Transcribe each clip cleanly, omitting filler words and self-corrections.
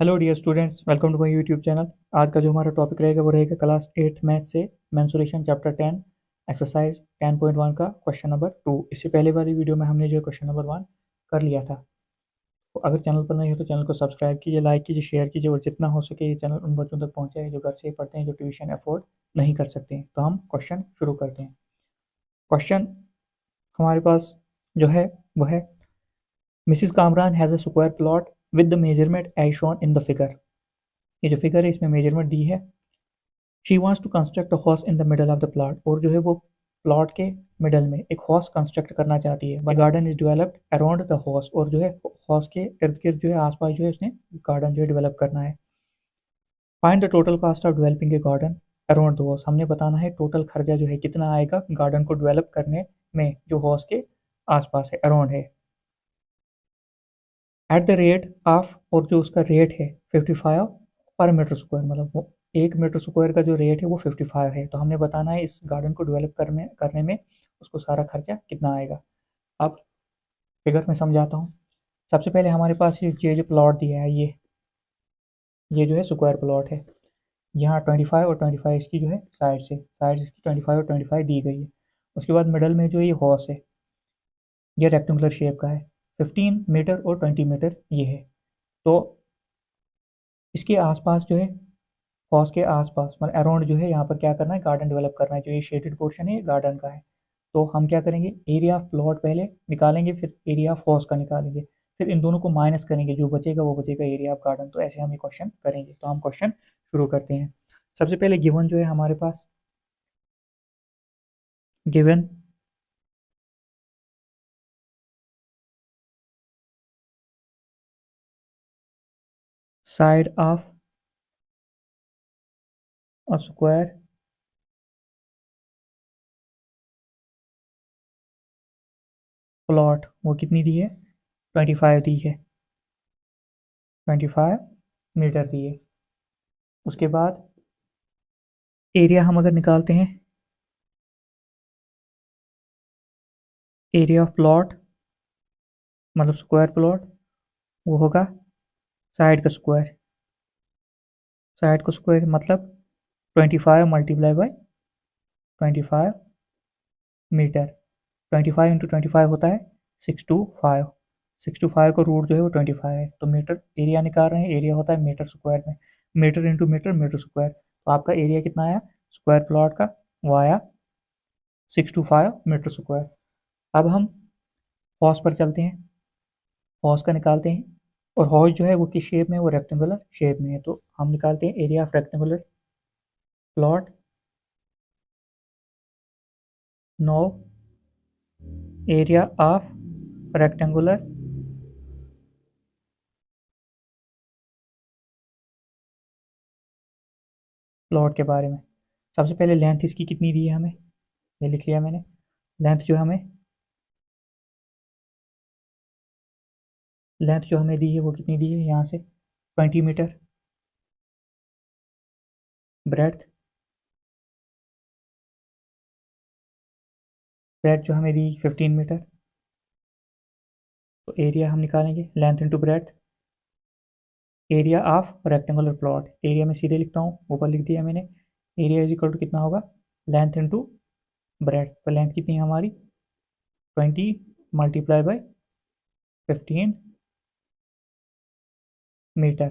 Hello dear students, welcome to my YouTube channel. आज का जो हमारा टॉपिक रहेगा वो रहेगा क्लास 8th मैथ से मेंसुरेशन चैप्टर 10 एक्सरसाइज 10.1 का क्वेश्चन नंबर 2। इससे पहले वाली वीडियो में हमने जो क्वेश्चन नंबर 1 कर लिया था। तो अगर चैनल पर नहीं हो तो चैनल को सब्सक्राइब कीजिए, लाइक कीजिए, शेयर कीजिए और जितना हो सके ये चैनल उन बच्चों तक पहुँचाए जो घर से पढ़ते हैं, जो ट्यूशन अफोर्ड नहीं कर सकते हैं। तो हम क्वेश्चन शुरू करते हैं। क्वेश्चन हमारे पास जो है वो है, Mrs Kamran has a square plot with the measurement as shown in the figure. ये जो फिगर है इसमें मेजरमेंट दी है। She wants to construct a house in the middle of the plot, और जो है वो प्लॉट के मिडल में एक हाउस कंस्ट्रक्ट करना चाहती है। But garden is developed around the house, और जो है हाउस के इर्द गिर्द जो है आसपास जो है उसने गार्डन जो है डेवलप करना है। Find the total cost of developing a garden around the house. हमने बताना है टोटल खर्चा जो है कितना आएगा गार्डन को डेवलप करने में जो हाउस के आसपास है, अराउंड है। एट द रेट ऑफ, और जो उसका रेट है 55 पर मीटर स्क्वायर, मतलब वो 1 मीटर स्क्वायर का जो रेट है वो 55 है। तो हमने बताना है इस गार्डन को डेवलप करने में उसको सारा खर्चा कितना आएगा। अब फिगर में समझाता हूँ। सबसे पहले हमारे पास ये जो प्लॉट दिया है, ये जो है स्क्वायर प्लॉट है। यहाँ 25 और 25 इसकी जो है साइड इसकी 25 और 25 दी गई है। उसके बाद मिडल में जो ये हॉर्स है, ये रेक्टेंगुलर शेप का है। 15 मीटर और 20 मीटर ये है। तो इसके आसपास जो है, हॉर्स के आसपास मतलब अराउंड जो है यहाँ पर क्या करना है, गार्डन डेवलप करना है। जो ये शेडेड पोर्शन है ये गार्डन का है। तो हम क्या करेंगे, एरिया ऑफ प्लॉट पहले निकालेंगे, फिर एरिया ऑफ हॉर्स का निकालेंगे, फिर इन दोनों को माइनस करेंगे, जो बचेगा वो बचेगा एरिया ऑफ गार्डन। तो ऐसे हम ये क्वेश्चन करेंगे। तो हम क्वेश्चन शुरू करते हैं। सबसे पहले गिवन जो है हमारे पास, given side of a square plot वो कितनी दी है, 25 दी है, 25 मीटर दी है। उसके बाद एरिया हम अगर निकालते हैं, एरिया ऑफ प्लॉट मतलब स्क्वायर प्लॉट वो होगा साइड का स्क्वायर। साइड का स्क्वायर मतलब 25 × 25 मीटर। 25 × 25 होता है 625। 625 का रूट जो है वो 25 है। तो मीटर एरिया निकाल रहे हैं, एरिया होता है मीटर स्क्वायर में। Metre into metre, metre square. तो आपका एरिया कितना आया स्क्वायर प्लॉट का, वो आया 625 मीटर स्क्वायर। अब हम हॉर्स पर चलते हैं, हॉर्स का निकालते हैं। और हॉर्स जो है वो किस शेप में है, वो रेक्टेंगुलर शेप में है। तो हम निकालते हैं area of rectangular plot. Know area of rectangular plot के बारे में। सबसे पहले लेंथ इसकी कितनी दी है हमें, ये लिख लिया मैंने। लेंथ जो हमें दी है वो कितनी दी है, यहाँ से 20 मीटर। ब्रेड्थ, ब्रेड्थ जो हमें दी 15 मीटर। तो एरिया हम निकालेंगे length into breadth. Area of rectangular plot, area में सीधे लिखता हूँ, ऊपर लिख दिया मैंने। एरिया इज इक्वल टू कितना होगा, लेंथ इंटू ब्रेड्थ। तो लेंथ कितनी है हमारी 20 × 15 मीटर।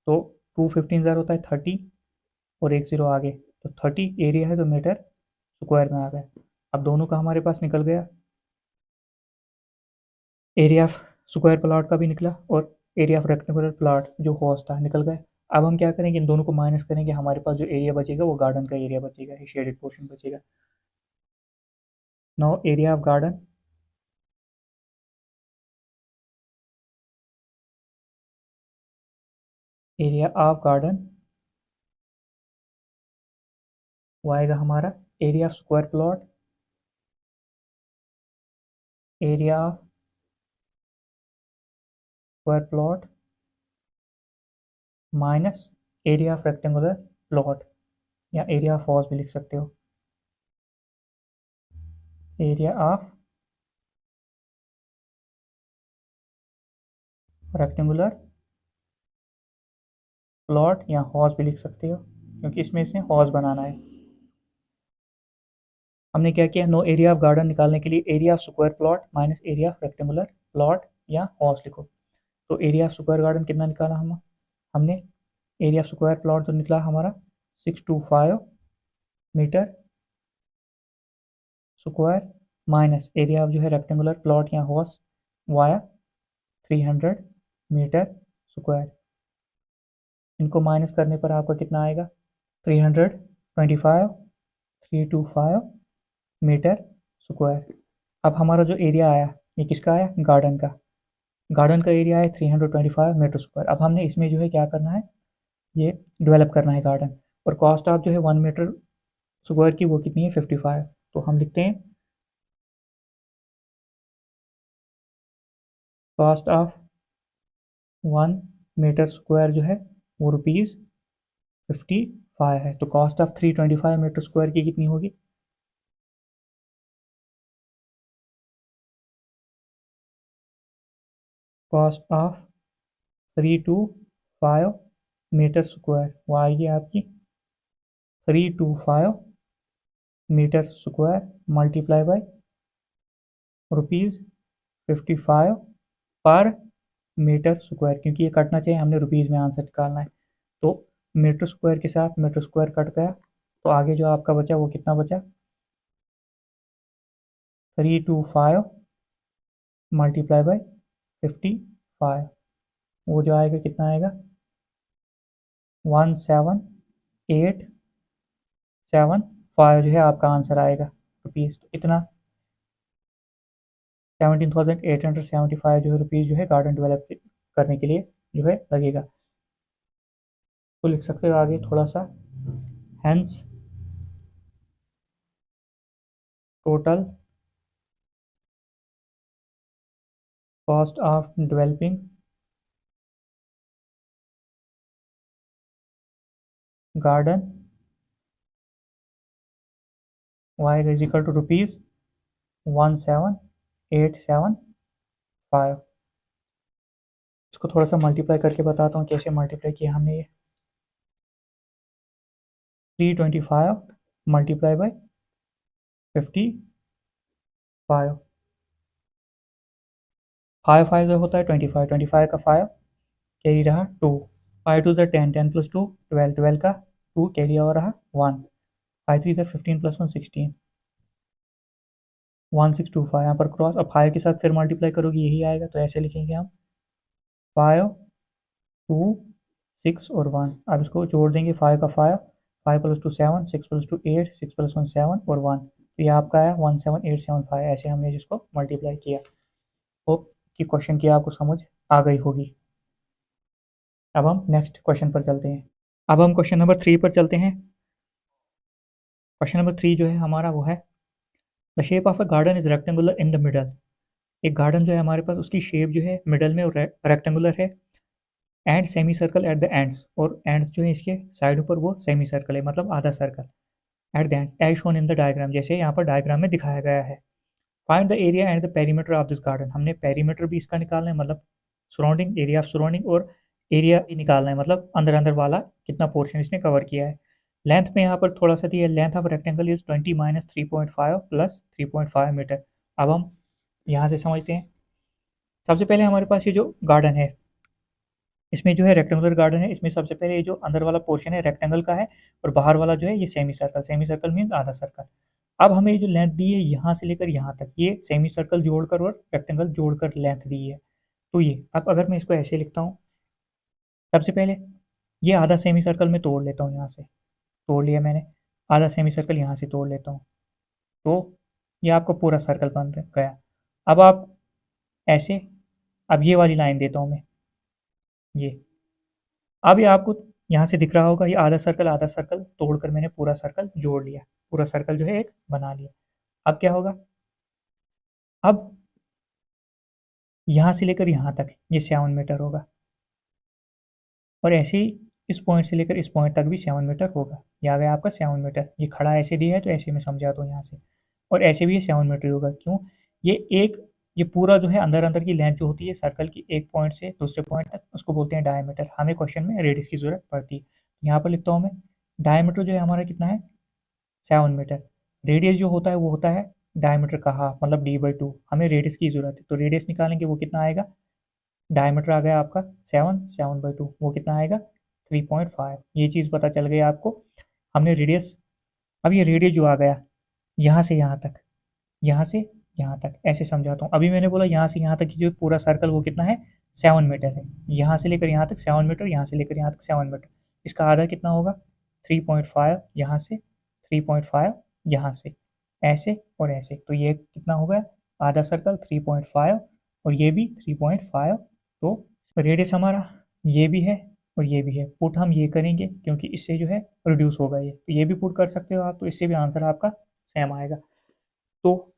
तो 2 15 होता है 30, और एक जीरो आगे, तो 30 एरिया है तो मीटर स्क्वायर में आ गया। अब दोनों का हमारे पास निकल गया, एरिया ऑफ स्क्वायर प्लॉट का भी निकला और एरिया ऑफ रेक्टेंगुलर प्लॉट जो हॉर्स था निकल गया। अब हम क्या करेंगे, इन दोनों को माइनस करेंगे, हमारे पास जो एरिया बचेगा वो गार्डन का एरिया बचेगा, ये शेडेड पोर्शन बचेगा। Now area of garden, area of garden वो आएगा हमारा area of square plot, area of square plot minus area of rectangular plot, या एरिया ऑफ हॉर्स भी लिख सकते हो। एरिया ऑफ रेक्टेंगुलर प्लॉट या हॉज भी लिख सकते हो, क्योंकि इसमें इसे हॉज बनाना है। हमने क्या किया, नो एरिया ऑफ गार्डन निकालने के लिए area of square plot minus area of rectangular plot या हॉज लिखो। तो एरिया ऑफ स्क्वायर गार्डन कितना निकाला हमने एरिया ऑफ स्क्वायर प्लॉट जो निकला हमारा 625 metre square minus area of जो है रेक्टेंगुलर प्लॉट या हॉज वाया 300 मीटर स्क्वायर। इनको माइनस करने पर आपका कितना आएगा 325 मीटर स्क्वायर। अब हमारा जो एरिया आया ये किसका आया, गार्डन का। गार्डन का एरिया है 325 मीटर स्क्वायर। अब हमने इसमें जो है क्या करना है, ये डेवलप करना है गार्डन। और कॉस्ट ऑफ जो है 1 मीटर स्क्वायर की वो कितनी है 55। तो हम लिखते हैं कॉस्ट ऑफ 1 मीटर स्क्वायर जो है वो ₹55 है। तो कॉस्ट ऑफ 325 मीटर स्क्वायर की कितनी होगी, कॉस्ट ऑफ 325 मीटर स्क्वायर वो आएगी आपकी 325 मीटर स्क्वायर मल्टीप्लाई बाय ₹55 पर मीटर स्क्वायर, क्योंकि ये कटना चाहिए, हमने रुपीज़ में आंसर निकालना है। तो मीटर स्क्वायर के साथ मीटर स्क्वायर कट गया, तो आगे जो आपका बचा वो कितना बचा 325 मल्टीप्लाई बाय 55, वो जो आएगा कितना आएगा 17875 जो है आपका आंसर आएगा रुपीज़। तो इतना 17,875 जो है रुपीज़ जो है गार्डन डेवलप करने के लिए जो है लगेगा। तो लिख सकते हो आगे थोड़ा सा, hence total cost of developing garden y is equal to ₹17,875। इसको थोड़ा सा मल्टीप्लाई करके बताता हूँ कैसे मल्टीप्लाई किया हमने। ये 325 मल्टीप्लाई बाय 55, 5 जो होता है 25, 25 का 5 कैरी रहा 2, 5 2 10, 10 प्लस 2 12, 12 का 2 कैरी हो रहा 1, 5 3 15 प्लस 1 16, 1625 यहाँ पर क्रॉस। अब 5 के साथ फिर मल्टीप्लाई करोगे यही आएगा, तो ऐसे लिखेंगे हम 5 2 6 और 1। अब इसको जोड़ देंगे 5 का 5, 5 प्लस 2 7, 6 प्लस 2 8, 6 प्लस 1 7 और 1। तो ये आपका है 17875। ऐसे हमने जिसको मल्टीप्लाई किया। होप कि क्वेश्चन की आपको समझ आ गई होगी। अब हम नेक्स्ट क्वेश्चन पर चलते हैं। अब हम क्वेश्चन नंबर 3 पर चलते हैं। क्वेश्चन नंबर 3 जो है हमारा वो है, the shape of a garden is rectangular in the middle. एक गार्डन जो है हमारे पास उसकी शेप जो है मिडल में और रेक्टेंगुलर है, and semi circle at the ends, और एंड्स जो है इसके साइड पर वो सेमी सर्कल है, मतलब आधा circle at the ends as shown in the diagram, जैसे यहाँ पर डायग्राम में दिखाया गया है। Find the area and the perimeter of this garden. हमने पेरीमीटर भी इसका निकालना है, मतलब सराउंडिंग एरिया ऑफ सराउंडिंग, और एरिया भी निकालना है, मतलब अंदर अंदर वाला कितना पोर्शन इसने कवर किया है। लेंथ में यहाँ पर थोड़ा सा दिया, length of rectangle is 20 minus 3.5 plus 3.5 metre. अब हम यहाँ से समझते हैं। सबसे पहले हमारे पास ये जो गार्डन है इसमें जो है रेक्टेंगुलर गार्डन है, इसमें सबसे पहले ये जो अंदर वाला पोर्शन है रेक्टेंगल का है, और बाहर वाला जो है ये semi circle. Semi circle means आधा सर्कल। अब हमें ये जो लेंथ दी है यहाँ से लेकर यहाँ तक, ये सेमी सर्कल जोड़कर और रेक्टेंगल जोड़कर लेंथ दी है। तो ये अब अगर मैं इसको ऐसे लिखता हूँ, सबसे पहले ये आधा सेमी सर्कल में तोड़ लेता हूँ, यहाँ से तोड़ लिया मैंने, आधा सेमी सर्कल यहाँ से तोड़ लेता हूँ, तो ये आपका पूरा सर्कल बन गया। अब आप ऐसे, अब ये वाली लाइन देता हूँ मैं, ये अब ये आपको यहाँ से दिख रहा होगा, ये आधा सर्कल तोड़कर मैंने पूरा सर्कल जोड़ लिया, पूरा सर्कल जो है एक बना लिया। अब क्या होगा, अब यहाँ से लेकर यहाँ तक ये 7 मीटर होगा, और ऐसे ही इस पॉइंट से लेकर इस पॉइंट तक भी 7 मीटर होगा। ये आ गया आपका 7 मीटर। ये खड़ा ऐसे दिया है तो ऐसे में समझा दो यहाँ से, और ऐसे भी ये 7 मीटर होगा। क्यों, ये एक ये पूरा जो है अंदर अंदर की लेंथ जो होती है सर्कल की एक पॉइंट से दूसरे पॉइंट तक, उसको बोलते हैं डायमीटर। हमें क्वेश्चन में रेडियस की जरूरत पड़ती है। यहाँ पर लिखता हूँ मैं, डायमीटर जो है हमारा कितना है 7 मीटर। रेडियस जो होता है वो होता है डायमीटर का हाफ, मतलब d/2। हमें रेडियस की जरूरत है, तो रेडियस निकालेंगे, वो कितना आएगा, डायमीटर आ गया आपका 7/2, वो कितना आएगा 3.5। ये चीज़ पता चल गई आपको। हमने रेडियस, अब ये रेडियस जो आ गया यहाँ से यहाँ तक, यहाँ से यहाँ तक, ऐसे समझाता हूँ। अभी मैंने बोला यहाँ से यहाँ तक की जो पूरा सर्कल वो कितना है 7 मीटर है। यहाँ से लेकर यहाँ तक 7 मीटर, यहाँ से लेकर यहाँ तक 7 मीटर। इसका आधा कितना होगा 3.5, यहाँ से 3.5, यहाँ से, ऐसे और ऐसे। तो ये कितना हो गया आधा सर्कल 3.5 और ये भी 3.5। तो रेडियस हमारा ये भी है और ये भी है। पुट हम ये करेंगे क्योंकि इससे जो है रिड्यूस होगा ये, तो ये भी पुट कर सकते हो आप, तो इससे भी आंसर आपका सेम आएगा। तो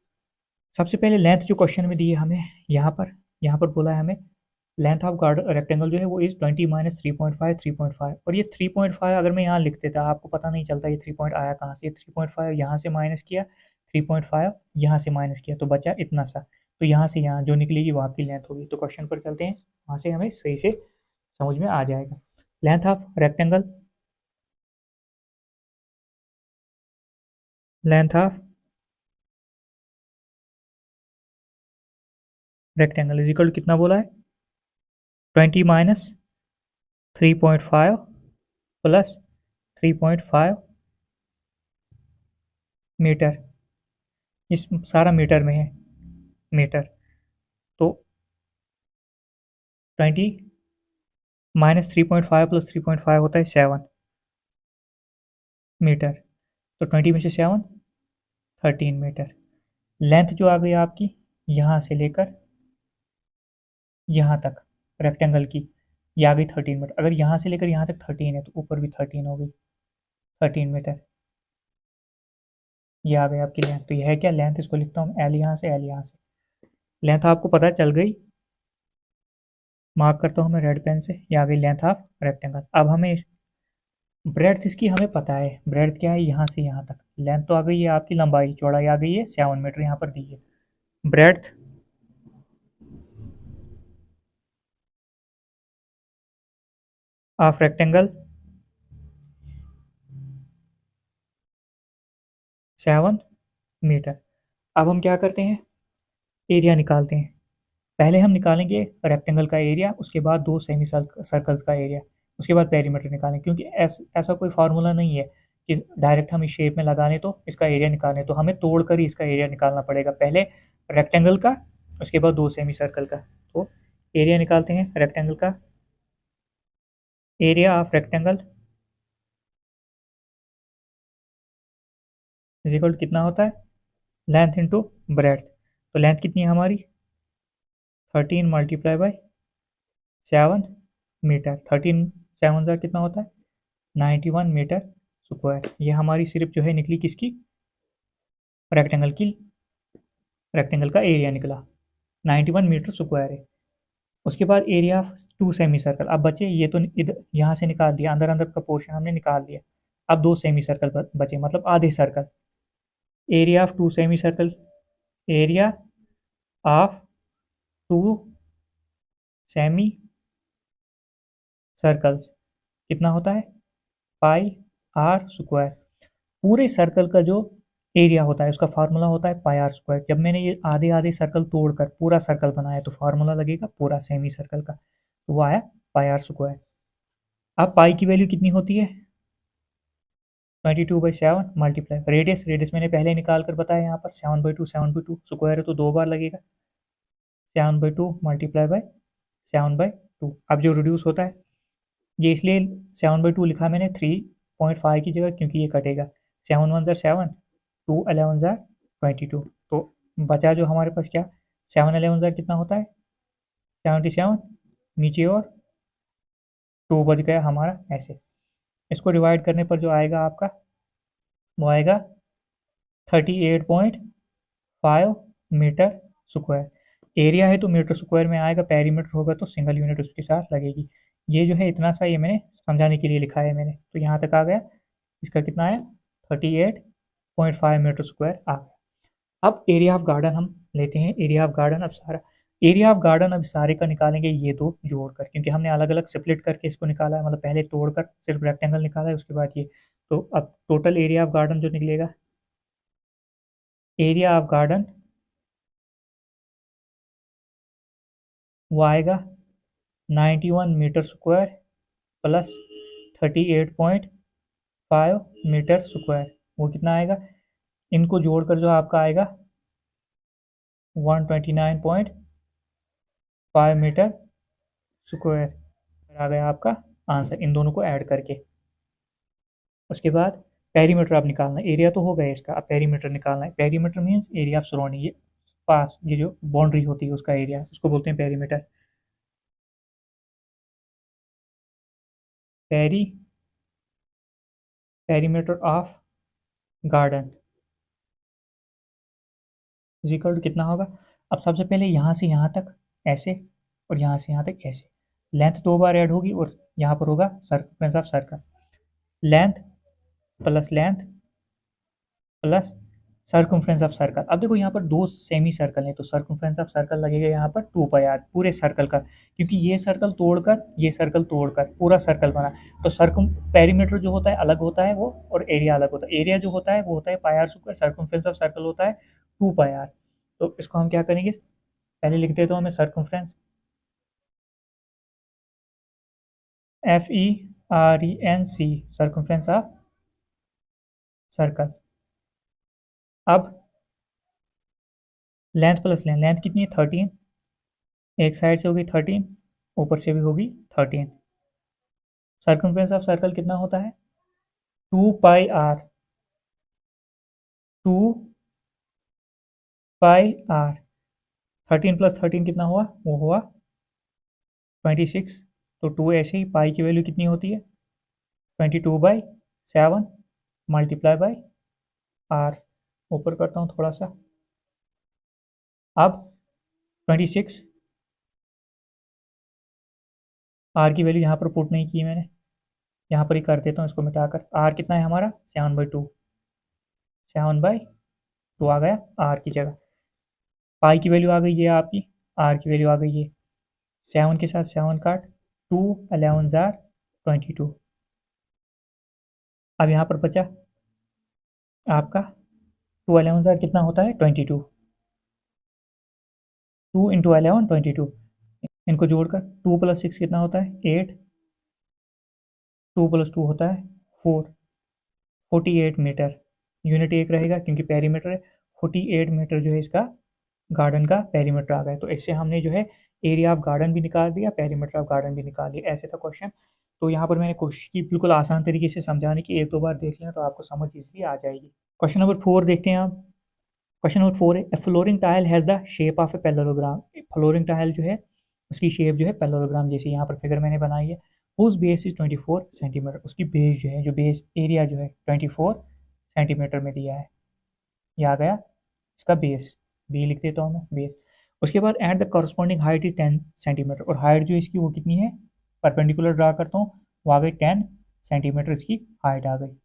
सबसे पहले लेंथ जो क्वेश्चन में दी है हमें, यहाँ पर बोला है हमें लेंथ ऑफ गार्ड रेक्टेंगल जो है वो इज 20 माइनस 3.5 और ये 3.5 अगर मैं यहाँ लिख देता आपको पता नहीं चलता ये 3 पॉइंट आया कहाँ से। ये 3.5 यहाँ से माइनस किया, 3.5 यहाँ से माइनस किया, तो बचा इतना सा। तो यहाँ से यहाँ जो निकलेगी वो आपकी लेंथ होगी। तो क्वेश्चन पर चलते हैं, वहाँ से हमें सही से समझ में आ जाएगा। Length of rectangle, length of rectangle is equal कितना बोला है 20 माइनस 3.5 प्लस 3.5 मीटर। इस सारा मीटर में है, मीटर। तो 20 माइनस 3.5 प्लस 3.5 होता है 7 मीटर। तो 20 में से 7 13 मीटर। लेंथ जो आ गई आपकी यहाँ से लेकर यहाँ तक रेक्टेंगल की, ये आ गई 13 मीटर। अगर यहाँ से लेकर यहाँ तक 13 है तो ऊपर भी 13 हो गई, 13 मीटर। ये आ गई आपकी लेंथ। तो यह है क्या लेंथ, इसको लिखता हूँ एल यहाँ से, एल यहाँ से। लेंथ आपको पता चल गई, मार्क करता हूँ मैं रेड पेन से। ये आ गई लेंथ ऑफ रेक्टेंगल। अब हमें ब्रेड्थ इसकी हमें पता है, ब्रेड्थ क्या है यहाँ से यहाँ तक। लेंथ तो आ गई है आपकी, लंबाई चौड़ाई आ गई है 7 मीटर यहाँ पर दी है। Breadth of rectangle 7 metre. अब हम क्या करते हैं, एरिया निकालते हैं। पहले हम निकालेंगे रेक्टेंगल का एरिया, उसके बाद दो सेमी सर्कल्स का एरिया, उसके बाद पेरीमीटर निकालें। क्योंकि ऐसा कोई फार्मूला नहीं है कि डायरेक्ट हम इस शेप में लगाने तो इसका एरिया निकालें, तो हमें तोड़ कर ही इसका एरिया निकालना पड़ेगा। पहले रेक्टेंगल का, उसके बाद दो सेमी सर्कल का। तो एरिया निकालते हैं रेक्टेंगल का। Area of rectangle is equal to कितना होता है लेंथ इंटू ब्रेड्थ। तो लेंथ कितनी है हमारी 13 मल्टीप्लाई बाई 7 मीटर। 13 7 ज़ा कितना होता है 91 मीटर स्क्वायर। ये हमारी सिर्फ जो है निकली किसकी, रेक्टेंगल की, रेक्टेंगल का एरिया निकला 91 मीटर स्क्वायर है। उसके बाद area of two semicircle. अब बचे ये तो इधर यहाँ से निकाल दिया, अंदर अंदर का पोर्शन हमने निकाल दिया। अब दो सेमी सर्कल बचे, मतलब आधे circle. Area of two semicircle, area of two semicircles कितना होता है पाई आर स्क्वायर। पूरे सर्कल का जो एरिया होता है उसका फार्मूला होता है पाई आर स्क्वायर। जब मैंने ये आधे आधे सर्कल तोड़कर पूरा सर्कल बनाया तो फार्मूला लगेगा पूरा सेमी सर्कल का, तो वो आया पाई आर स्क्वायर। अब पाई की वैल्यू कितनी होती है 22/7 मल्टीप्लाई रेडियस। रेडियस मैंने पहले निकाल कर बताया यहाँ पर 7/2, 7/2 स्क्वायर है तो दो बार लगेगा। 7/2 मल्टीप्लाई बाई 7/2। अब जो रिड्यूस होता है, ये इसलिए 7/2 लिखा मैंने 3.5 की जगह क्योंकि ये कटेगा। 7 1 7, 2 11 22। तो बचा जो हमारे पास क्या 7 11 कितना होता है 77, नीचे और 2 बच गया हमारा ऐसे। इसको डिवाइड करने पर जो आएगा आपका वो आएगा 38.5 मीटर स्क्वायर। एरिया है तो मीटर स्क्वायर में आएगा, पेरीमीटर होगा तो सिंगल यूनिट उसके साथ लगेगी। ये जो है इतना सा ये मैंने समझाने के लिए लिखा है मैंने, तो यहाँ तक आ गया। इसका कितना आया 38.5 मीटर स्क्वायर आ गया। अब एरिया ऑफ गार्डन हम लेते हैं, एरिया ऑफ गार्डन अब सारा, एरिया ऑफ गार्डन अब सारे का निकालेंगे ये दो जोड़कर, क्योंकि हमने अलग अलग स्प्लिट करके इसको निकाला है, मतलब पहले तोड़कर सिर्फ रेक्टेंगल निकाला है, उसके बाद ये, तो अब टोटल एरिया ऑफ गार्डन जो निकलेगा, एरिया ऑफ गार्डन वो आएगा 91 metre square plus 38.5 metre square, वो कितना आएगा, इनको जोड़कर जो आपका आएगा 129.5 मीटर स्क्वायर आ गया आपका आंसर, इन दोनों को ऐड करके। उसके बाद पेरीमीटर आप निकालना है, एरिया तो हो गया इसका, अब पेरीमीटर निकालना है। Perimeter means area of surrounding, ये पास ये जो बाउंड्री होती है उसका एरिया, उसको बोलते हैं perimeter. Perimeter of garden is equal to कितना होगा। अब सबसे पहले यहाँ से यहाँ तक ऐसे, और यहाँ से यहाँ तक ऐसे, लेंथ दो बार ऐड होगी, और यहाँ पर होगा circumference of circle, length plus length plus circumference of circle. अब देखो यहाँ पर दो सेमी सर्कल है, तो सर्कमफ्रेंस ऑफ सर्कल लगेगा यहाँ पर 2 पाई आर पूरे सर्कल का, क्योंकि ये सर्कल तोड़कर पूरा सर्कल बना, तो सर्कम पेरीमीटर जो होता है अलग होता है वो, और एरिया अलग होता है। एरिया जो होता है वो होता है pi r square, circumference of circle होता है 2 पाई आर। तो इसको हम क्या करेंगे, पहले लिख देता हूँ मैं circumference, FERENC, circumference of circle. अब लेंथ प्लस लेंथ, लेंथ कितनी है 13, एक साइड से होगी 13, ऊपर से भी होगी 13। सर्कमफ्रेंस ऑफ सर्कल कितना होता है 2 पाई आर, 2 पाई आर, 13 प्लस 13 कितना हुआ, वो हुआ 26, तो 2 ऐसे ही, पाई की वैल्यू कितनी होती है 22/7 मल्टीप्लाई बाई आर, ऊपर करता हूँ थोड़ा सा। अब 26, आर की वैल्यू यहाँ पर पुट नहीं की मैंने, यहाँ पर ही कर देता हूँ इसको मिटाकर। आर कितना है हमारा 7/2, 7/2 आ गया आर की जगह। पाई की वैल्यू आ गई है आपकी, आर की वैल्यू आ गई है, 7 के साथ 7 काट, 2 11 जार 22। अब यहाँ पर बचा आपका 2 11 जार कितना होता है 22, 2 इंटू 11 22, इनको जोड़कर 2 प्लस 6 कितना होता है 8, 2 प्लस 2 होता है 4, 48 मीटर, यूनिट एक रहेगा क्योंकि पेरीमीटर है, 48 मीटर जो है इसका गार्डन का पेरीमीटर आ गया। तो इससे हमने जो है एरिया ऑफ गार्डन भी निकाल दिया, पेरीमीटर ऑफ गार्डन भी निकाल दिया, ऐसे था क्वेश्चन। तो यहाँ पर मैंने कोशिश की बिल्कुल आसान तरीके से समझाने की, एक दो बार देख लें तो आपको समझ इसलिए आ जाएगी। क्वेश्चन नंबर 4 देखते हैं आप। क्वेश्चन नंबर 4 है, a flooring tile has the shape of a parallelogram. Flooring tile जो है उसकी शेप जो है पैरेललोग्राम जैसी, यहाँ पर फिगर मैंने बनाई है। उस बेस इज 24 सेंटीमीटर, उसकी बेस जो है, जो बेस एरिया जो है 24 सेंटीमीटर में दिया है, ये आ गया इसका बेस, बी लिख देता हूँ मैं बेस। उसके बाद at the corresponding height is 10 centimetre, और हाइट जो इसकी वो कितनी है, परपेंडिकुलर ड्रा करता हूँ, वो आ गई 10 सेंटीमीटर इसकी हाइट आ गई।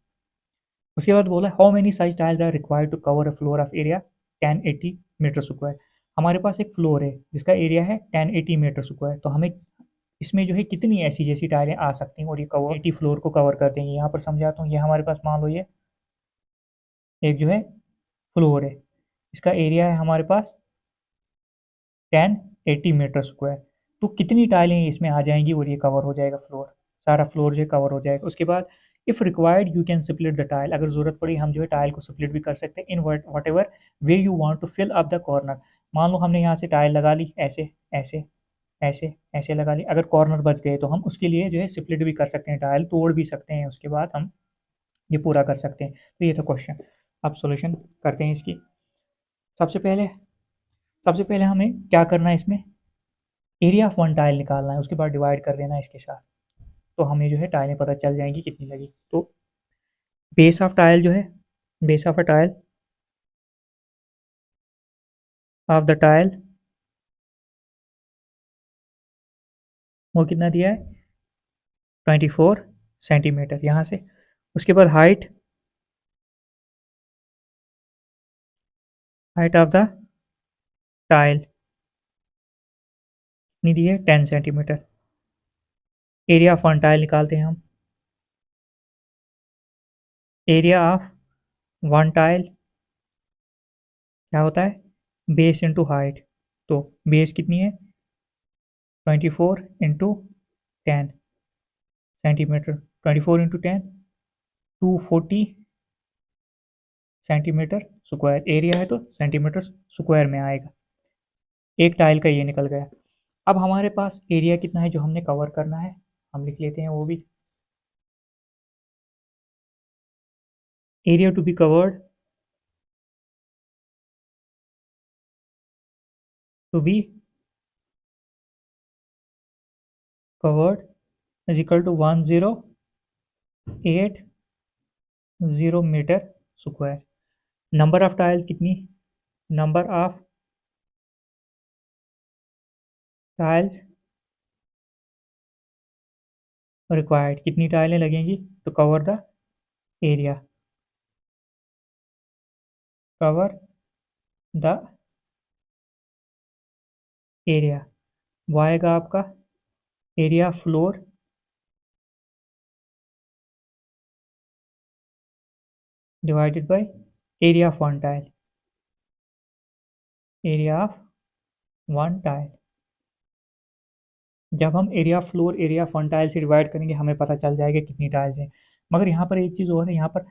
उसके बाद बोला how many size tiles are required to cover a floor of area 1080 metre square. हमारे पास एक फ्लोर है जिसका एरिया है 1080 मीटर स्क्वायर, तो हमें इसमें जो है कितनी ऐसी जैसी टाइलें आ सकती हैं और ये कवर 80 फ्लोर को कवर कर देंगे। यहाँ पर समझाता हूँ, ये हमारे पास मान लो ये एक जो है फ्लोर है, इसका एरिया है हमारे पास 1080 मीटर स्क्वायर, तो कितनी टाइलें इसमें आ जाएंगी और ये कवर हो जाएगा फ्लोर, सारा फ्लोर जो है कवर हो जाएगा। उसके बाद if required you can split the tile, अगर ज़रूरत पड़ी हम जो है टाइल को स्प्लिट भी कर सकते हैं in whatever way you want to fill up the corner. मान लो हमने यहाँ से टाइल लगा ली, ऐसे ऐसे ऐसे ऐसे लगा ली, अगर कॉर्नर बच गए तो हम उसके लिए जो है स्प्लिट भी कर सकते हैं, टाइल तोड़ भी सकते हैं, उसके बाद हम ये पूरा कर सकते हैं। तो ये था क्वेश्चन, अब सॉल्यूशन करते हैं इसकी। सबसे पहले सबसे पहले हमें क्या करना है, इसमें एरिया ऑफ वन टाइल निकालना है, उसके बाद डिवाइड कर देना है इसके साथ, तो हमें जो है टाइलें पता चल जाएंगी कितनी लगी। तो बेस ऑफ टाइल जो है, base of a tile of the tile वो कितना दिया है 24 सेंटीमीटर यहाँ से। उसके बाद height height of the tile कितनी दी है 10 centimetre. Area of one tile निकालते हैं हम। एरिया ऑफ वन टाइल क्या होता है बेस इंटू हाइट। तो बेस कितनी है 24 into 10 centimetre. 24 into 10 240 centimetre square. Area है तो सेंटीमीटर स्क्वायर में आएगा। एक टाइल का ये निकल गया। अब हमारे पास एरिया कितना है जो हमने कवर करना है, हम लिख लेते हैं वो भी। Area to be covered is equal to 1080 metre square. Number of tiles कितनी, नंबर ऑफ टाइल्स रिक्वायर्ड, कितनी टाइलें लगेंगी तो cover the area, cover the area. वो आएगा आपका area floor divided by area of one tile, area of one tile. जब हम area floor area one tile से डिवाइड करेंगे हमें पता चल जाएगा कितनी टाइल्स हैं। मगर यहाँ पर एक चीज़ और है, यहाँ पर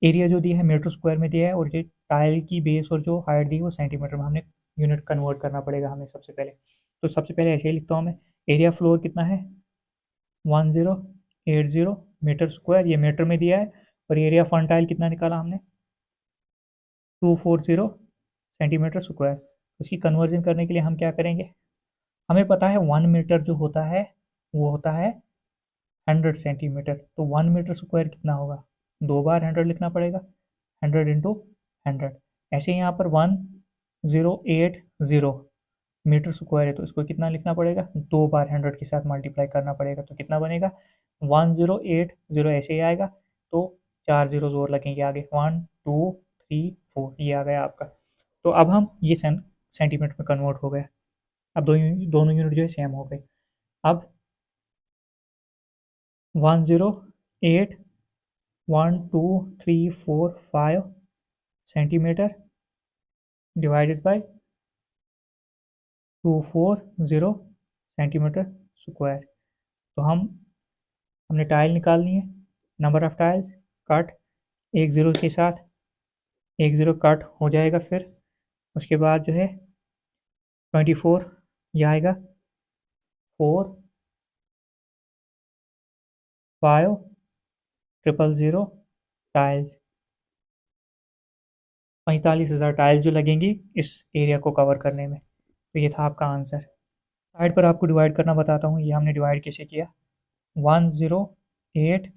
एरिया जो दिया है मीटर स्क्वायर में दिया है और जो टाइल की बेस और जो हाइट दी है वो सेंटीमीटर में, हमने यूनिट कन्वर्ट करना पड़ेगा हमें सबसे पहले। तो सबसे पहले ऐसे ही लिखता हूँ मैं, एरिया फ्लोर कितना है 1080 मीटर स्क्वायर, ये मीटर में दिया है। और एरिया वन टाइल कितना निकाला हमने 240 सेंटीमीटर स्क्वायर। उसकी कन्वर्जन करने के लिए हम क्या करेंगे, हमें पता है 1 मीटर जो होता है वो होता है 100 सेंटीमीटर। तो 1 मीटर स्क्वायर कितना होगा, 2 बार 100 लिखना पड़ेगा, 100 इंटू 100। ऐसे यहाँ पर 1080 मीटर स्क्वायर है तो इसको कितना लिखना पड़ेगा, 2 बार 100 के साथ मल्टीप्लाई करना पड़ेगा। तो कितना बनेगा 1080, ऐसे ही आएगा। तो 4 जीरो और लगेंगे आगे, 1 2 3 4, ये आ गया आपका। तो अब हम ये सेंटीमीटर में कन्वर्ट हो गया। अब दोनों यूनिट जो है सेम हो गई। अब 108 centimetre divided by 240 centimetre square. तो हमने टाइल निकालनी है, नंबर ऑफ टाइल्स कट, एक ज़ीरो के साथ एक ज़ीरो कट हो जाएगा। फिर उसके बाद जो है 24 ये आएगा, 4 5 000 टाइल्स, 45,000 टाइल्स जो लगेंगी इस एरिया को कवर करने में। तो ये था आपका आंसर। साइड पर आपको डिवाइड करना बताता हूँ, ये हमने डिवाइड कैसे किया। 108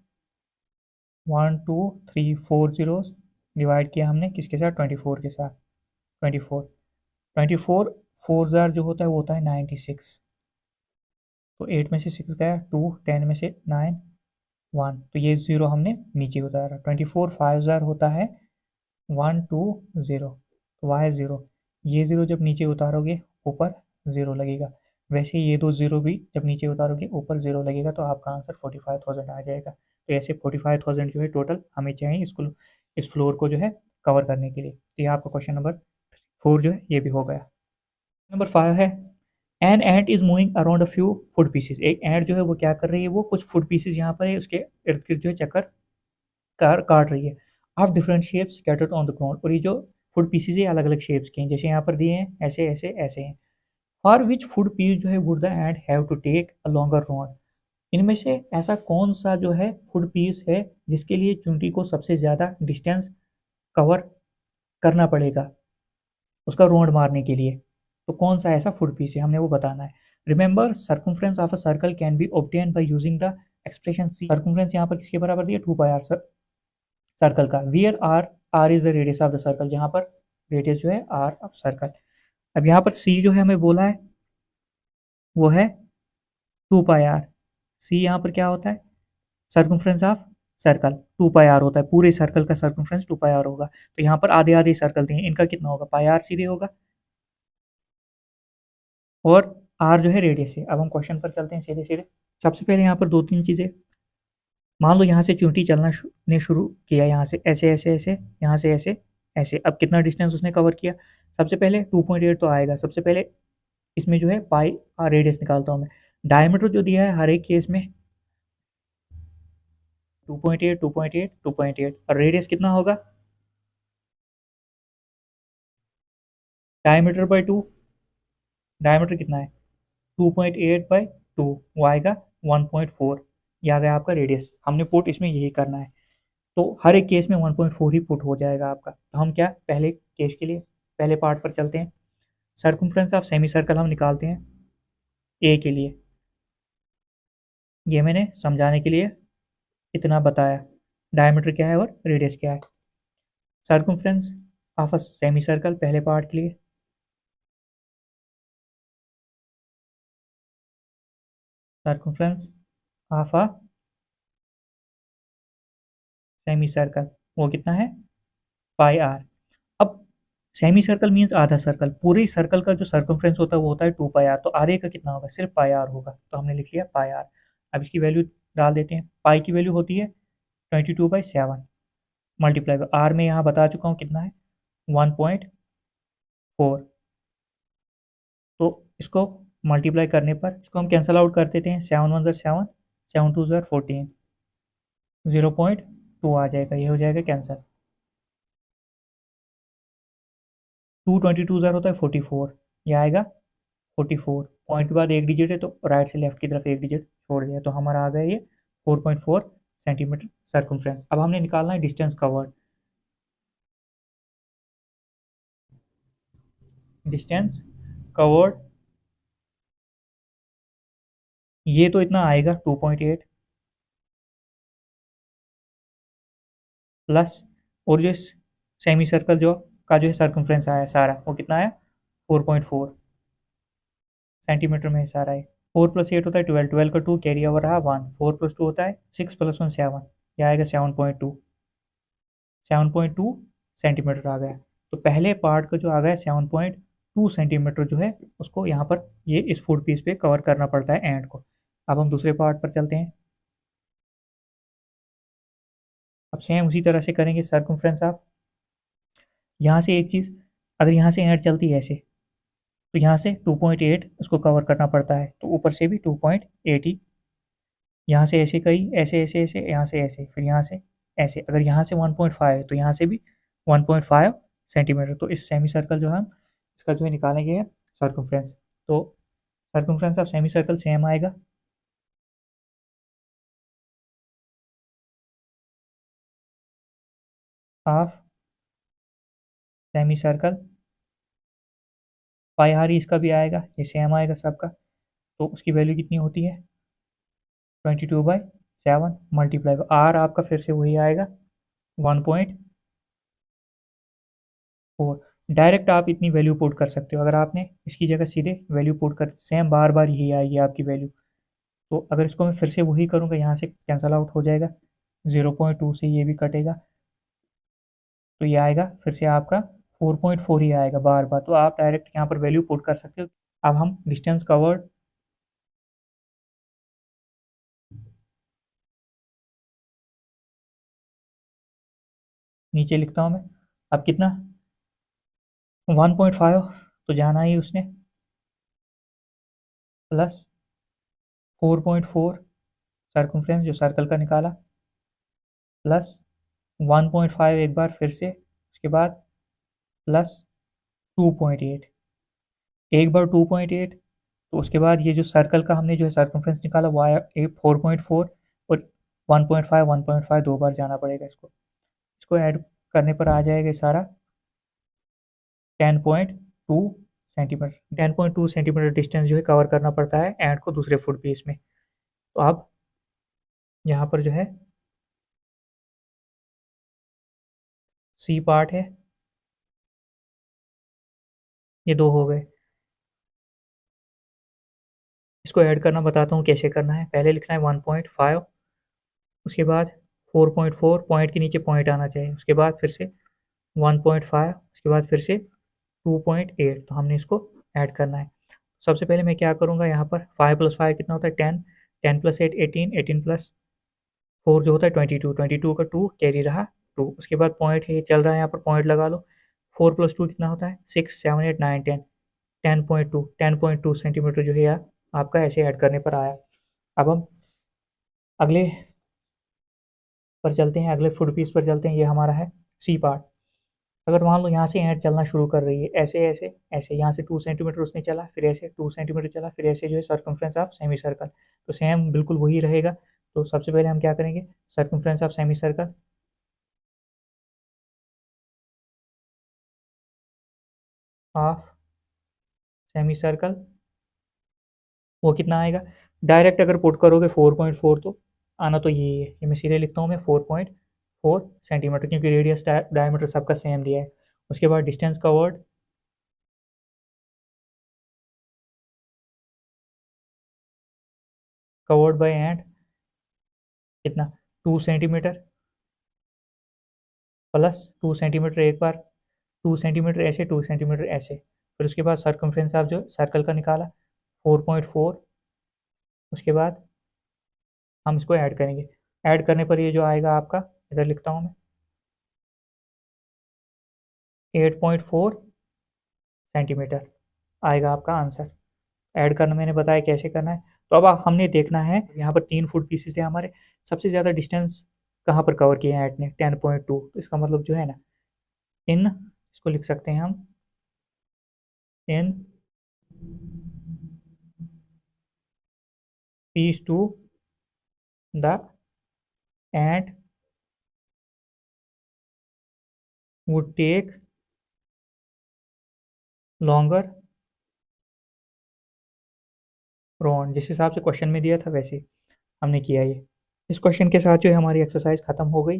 जीरोस डिवाइड किया हमने किसके साथ, 24 के साथ। 24 4 जार जो होता है वो होता है 96। तो 8 में से 6 गया, 2 10 में से 9 1, तो ये ज़ीरो हमने नीचे उतारा। 24 5 जार होता है 120, तो वह है ज़ीरो। ये ज़ीरो जब नीचे उतारोगे ऊपर ज़ीरो लगेगा। वैसे ये दो ज़ीरो भी जब नीचे उतारोगे ऊपर ज़ीरो लगेगा, तो आपका आंसर 45,000 आ जाएगा। तो ऐसे 45,000 जो है टोटल हमें चाहिए इसको, इस फ्लोर को जो है कवर करने के लिए। तो ये आपका क्वेश्चन नंबर 4 जो है ये भी हो गया। नंबर 5 है, an ant is moving around a few food pieces. एक एंट जो है वो क्या कर रही है, वो कुछ फूड पीसेस यहाँ पर है उसके इर्द गिर्द जो है चक्कर काट रही है। Of different shapes scattered on the ground, और ये जो फूड पीसेज है अलग अलग शेप्स के हैं, जैसे यहाँ पर दिए हैं ऐसे ऐसे ऐसे हैं। फॉर विच फूड पीस जो है would the end have to take a longer rod. इनमें से ऐसा कौन सा जो है फूड पीस है जिसके लिए चूंटी को सबसे ज़्यादा डिस्टेंस कवर करना पड़ेगा उसका रोड मारने के लिए। तो कौन सा ऐसा फूड पीस है हमने वो बताना है। Remember circumference of a circle can be obtain by using the expression C. Circumference यहाँ पर किसके बराबर दिया, 2πr सर्कल का। Where r is the radius of the circle, जहाँ पर रेडियस जो है आर ऑफ सर्कल। अब यहाँ पर सी जो है हमें बोला है वो है 2πr। सी यहाँ पर क्या होता है, सर्कमफ्रेंस ऑफ सर्कल 2πr होता है, पूरे सर्कल का सर्कमफ्रेंस 2πr होगा। तो यहाँ पर आधे आधे सर्कल दिए, इनका कितना होगा, πr सीधे होगा, और r जो है रेडियस है। अब हम क्वेश्चन पर चलते हैं सीधे सीधे। सबसे पहले यहाँ पर दो तीन चीज़ें, मान लो यहाँ से चींटी चलना ने शुरू किया, यहाँ से ऐसे ऐसे ऐसे, यहाँ से ऐसे ऐसे। अब कितना डिस्टेंस उसने कवर किया, सबसे पहले 2.8 तो आएगा। सबसे पहले इसमें जो है पाई रेडियस निकालता हूँ मैं। डायमीटर जो दिया है हर एक केस में 2.8 2.8 2.8, और रेडियस कितना होगा, डायमीटर बाई 2, डायमीटर कितना है 2.8 बाई 2, वो आएगा 1.4। ये आ गया आपका रेडियस। हमने पुट इसमें यही करना है, तो हर एक केस में 1.4 ही पुट हो जाएगा आपका। तो हम क्या पहले केस के लिए पहले पार्ट पर चलते हैं। सर्कमफ्रेंस ऑफ सेमी सर्कल हम निकालते हैं ए के लिए। ये मैंने समझाने के लिए इतना बताया, डायमीटर क्या है और रेडियस क्या है। Circumference of a semi circle पहले पार्ट के लिए, circumference of a semi circle वो कितना है, पाई आर। अब सेमी सर्कल मीन्स आधा सर्कल, पूरे सर्कल का जो सर्कमफ्रेंस होता है वो होता है 2πr, तो आधे का कितना होगा, सिर्फ पाई आर होगा, तो हमने लिख लिया पाई आर। अब इसकी वैल्यू डाल देते हैं। पाई की वैल्यू होती है 22/7 मल्टीप्लाई बाई आर में यहाँ बता चुका हूँ कितना है 1.4। तो इसको मल्टीप्लाई करने पर इसको हम कैंसल आउट कर देते हैं, 7 1 7, 7 2 14, 0.2 आ जाएगा, ये हो जाएगा कैंसल। 222 होता है 44, ये आएगा 44। पॉइंट के बाद एक डिजिट है तो राइट से लेफ्ट की तरफ एक डिजिट छोड़ दिया, तो हमारा आ गया ये 4.4 सेंटीमीटर सर्कमफ्रेंस। अब हमने निकालना है डिस्टेंस कवर्ड। डिस्टेंस कवर्ड ये तो इतना आएगा 2.8 प्लस, और जो सेमी सर्कल जो का जो है सर्कमफ्रेंस आया सारा वो कितना आया 4.4 सेंटीमीटर में सारा है। 4 + 8 होता है 12, 12 का 2 कैरी ओवर रहा 1, 4 + 2 होता है 6 + 1 7, यह आएगा 7.2, 7.2 सेंटीमीटर आ गया। तो पहले पार्ट का जो आ गया 7.2 सेंटीमीटर जो है उसको यहाँ पर ये इस फुट पीस पे कवर करना पड़ता है एंड को। अब हम दूसरे पार्ट पर चलते हैं। अब सेम उसी तरह से करेंगे सर्कमफ्रेंस। आप यहाँ से एक चीज़, अगर यहाँ से एंड चलती है ऐसे, तो यहाँ से 2.8 उसको कवर करना पड़ता है, तो ऊपर से भी 2.8 ही। यहाँ से ऐसे कहीं ऐसे ऐसे ऐसे, यहाँ से ऐसे, फिर यहाँ से ऐसे। अगर यहाँ से 1.5 है तो यहाँ से भी 1.5 सेंटीमीटर। तो इस सेमी सर्कल जो है हम इसका जो है निकालेंगे सर्कमफ्रेंस। तो circumference of semi circle same आएगा, of semi circle pi r ही इसका भी आएगा, ये सेम आएगा सबका। तो उसकी वैल्यू कितनी होती है 22/7 मल्टीप्लाई आर आपका फिर से वही आएगा 1.4। डायरेक्ट आप इतनी वैल्यू पुट कर सकते हो, अगर आपने इसकी जगह सीधे वैल्यू पुट कर, सेम बार बार यही आएगी आपकी वैल्यू। तो अगर इसको मैं फिर से वही करूँगा, यहाँ से कैंसल आउट हो जाएगा, 0.2 से ये भी कटेगा, तो ये आएगा फिर से आपका 4.4 ही आएगा बार बार। तो आप डायरेक्ट यहाँ पर वैल्यू पुट कर सकते हो। अब हम डिस्टेंस कवर्ड नीचे लिखता हूँ मैं। अब कितना 1.5 तो जाना ही उसने, प्लस 4.4 सर्कमफ्रेंस जो सर्कल का निकाला, प्लस 1.5 एक बार फिर से, उसके बाद प्लस 2.8 एक बार 2.8, तो उसके बाद ये जो सर्कल का हमने जो है सर्कमफ्रेंस निकाला वो आया 4.4, और 1.5 1.5 दो बार जाना पड़ेगा इसको। इसको ऐड करने पर आ जाएगा सारा 10.2 सेंटीमीटर। 10.2 सेंटीमीटर डिस्टेंस जो है कवर करना पड़ता है एंड को दूसरे फुट पीस में। तो अब यहाँ पर जो है सी पार्ट है, ये दो हो गए। इसको ऐड करना बताता हूँ कैसे करना है। पहले लिखना है 1.5, उसके बाद 4.4 पॉइंट के नीचे पॉइंट आना चाहिए, उसके बाद फिर से 1.5, उसके बाद फिर से 2.8, तो हमने इसको ऐड करना है। सबसे पहले मैं क्या करूँगा, यहाँ पर 5 + 5 कितना होता है 10, 10 + 8 18, 18 + 4 जो होता है 22, 22 का 2 कैरी रहा 2, उसके बाद पॉइंट है चल रहा है, यहाँ पर पॉइंट लगा लो। 4 + 2 कितना होता है 6, 7 8 9 10, 10.2 सेंटीमीटर जो है यार आपका ऐसे ऐड करने पर आया। अब हम अगले पर चलते हैं, अगले फुट पीस पर चलते हैं। ये हमारा है सी पार्ट। अगर मान लो यहाँ से ऐंट चलना शुरू कर रही है, ऐसे ऐसे ऐसे, यहाँ से 2 सेंटीमीटर उसने चला, फिर ऐसे 2 सेंटीमीटर चला, फिर ऐसे जो है सर्कमफ्रेंस ऑफ सेमी सर्कल, तो सेम बिल्कुल वही रहेगा। तो सबसे पहले हम क्या करेंगे, circumference of semi circle of semi circle, वो कितना आएगा, डायरेक्ट अगर पुट करोगे 4.4 तो आना तो यही है, ये मैं सीधे लिखता हूँ मैं 4.4 सेंटीमीटर, क्योंकि रेडियस डायमीटर सबका सेम दिया है। उसके बाद डिस्टेंस कवर्ड बाय एंड कितना 2 सेंटीमीटर प्लस 2 सेंटीमीटर एक बार, 2 सेंटीमीटर ऐसे, 2 सेंटीमीटर ऐसे, फिर उसके बाद सर्कमफ्रेंस आप जो सर्कल का निकाला 4.4, उसके बाद हम इसको ऐड करेंगे। ऐड करने पर ये जो आएगा आपका, इधर लिखता हूँ मैं 8.4 सेंटीमीटर आएगा आपका आंसर। ऐड करना मैंने बताया कैसे करना है। तो अब हमने देखना है, यहाँ पर 3 फुट पीसेस थे हमारे, सबसे ज़्यादा डिस्टेंस कहाँ पर कवर किया है ऐड ने 10.2, तो इसका मतलब जो है ना, इन इसको लिख सकते हैं हम in piece to the end would take longer rod, जिस हिसाब से क्वेश्चन में दिया था वैसे हमने किया ये। इस क्वेश्चन के साथ जो है हमारी एक्सरसाइज खत्म हो गई।